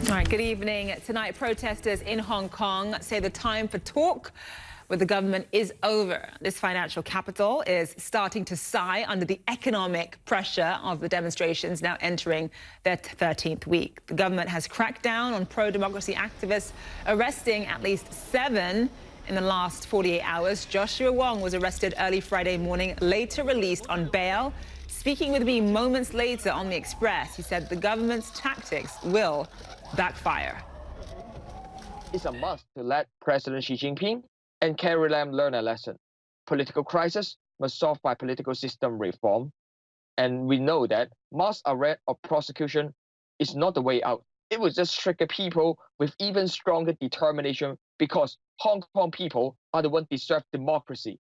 All right, good evening. Tonight, protesters in Hong Kong say the time for talk with the government is over. This financial capital is starting to sigh under the economic pressure of the demonstrations now entering their 13th week. The government has cracked down on pro-democracy activists, arresting at least 7 in the last 48 hours. Joshua Wong was arrested early Friday morning, later released on bail. Speaking with me moments later on The Express, he said the government's tactics will backfire. It's a must to let President Xi Jinping and Carrie Lam learn a lesson. Political crisis must solve by political system reform. And we know that mass arrest or prosecution is not the way out. It will just trigger people with even stronger determination because Hong Kong people are the ones who deserve democracy.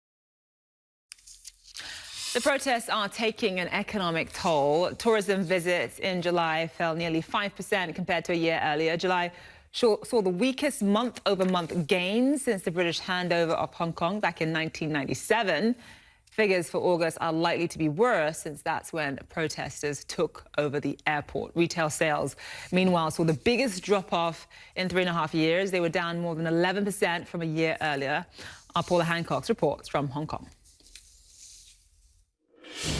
The protests are taking an economic toll. Tourism visits in July fell nearly 5% compared to a year earlier. July saw the weakest month-over-month gain since the British handover of Hong Kong back in 1997. Figures for August are likely to be worse since that's when protesters took over the airport. Retail sales, meanwhile, saw the biggest drop-off in 3.5 years. They were down more than 11% from a year earlier. Our Paula Hancocks reports from Hong Kong.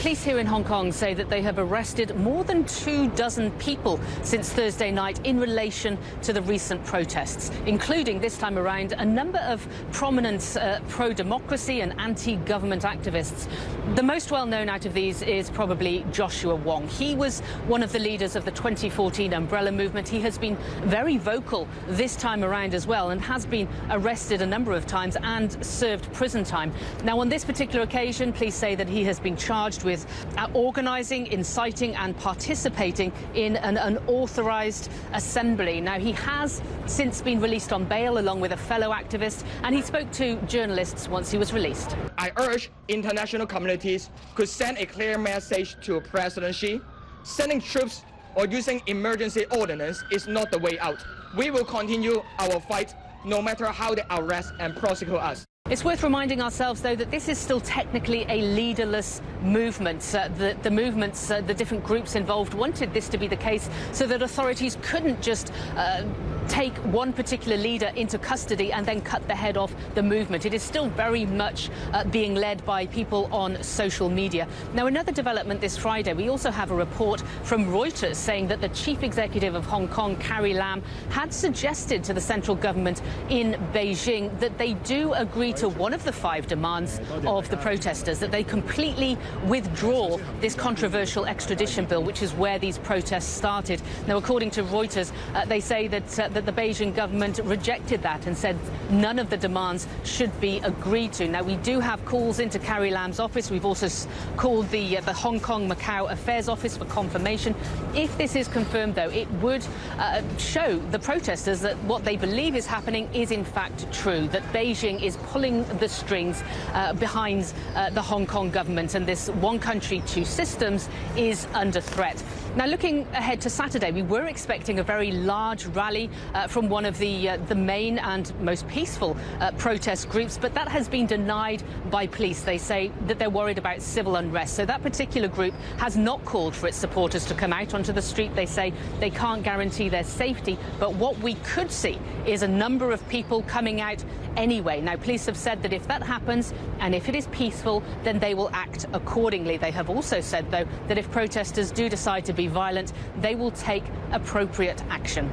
Police here in Hong Kong say that they have arrested more than 24 people since Thursday night in relation to the recent protests, including this time around a number of prominent pro-democracy and anti-government activists. The most well-known out of these is probably Joshua Wong. He was one of the leaders of the 2014 umbrella movement. He has been very vocal this time around as well and has been arrested a number of times and served prison time. Now, on this particular occasion, police say that he has been charged with organising, inciting and participating in an unauthorised assembly. Now, he has since been released on bail along with a fellow activist, and he spoke to journalists once he was released. I urge international communities to send a clear message to President Xi. Sending troops or using emergency ordinance is not the way out. We will continue our fight no matter how they arrest and prosecute us. It's worth reminding ourselves, though, that this is still technically a leaderless movement. The movements, the different groups involved wanted this to be the case so that authorities couldn't just take one particular leader into custody and then cut the head off the movement. It is still very much being led by people on social media. Now, another development this Friday, we also have a report from Reuters saying that the chief executive of Hong Kong, Carrie Lam, had suggested to the central government in Beijing that they do agree to one of the 5 demands of the protesters, that they completely withdraw this controversial extradition bill, which is where these protests started. Now, according to Reuters, they say that the Beijing government rejected that and said none of the demands should be agreed to. Now, we do have calls into Carrie Lam's office. We've also called the Hong Kong-Macau Affairs Office for confirmation. If this is confirmed, though, it would show the protesters that what they believe is happening is in fact true, that Beijing is pulling the strings behind the Hong Kong government, and this one country, 2 systems is under threat. Now, looking ahead to Saturday, we were expecting a very large rally from one of the main and most peaceful protest groups, but that has been denied by police. They say that they're worried about civil unrest. So that particular group has not called for its supporters to come out onto the street. They say they can't guarantee their safety, but what we could see is a number of people coming out anyway. Now, police have said that if that happens and if it is peaceful, then they will act accordingly. They have also said, though, that if protesters do decide to be violent, they will take appropriate action.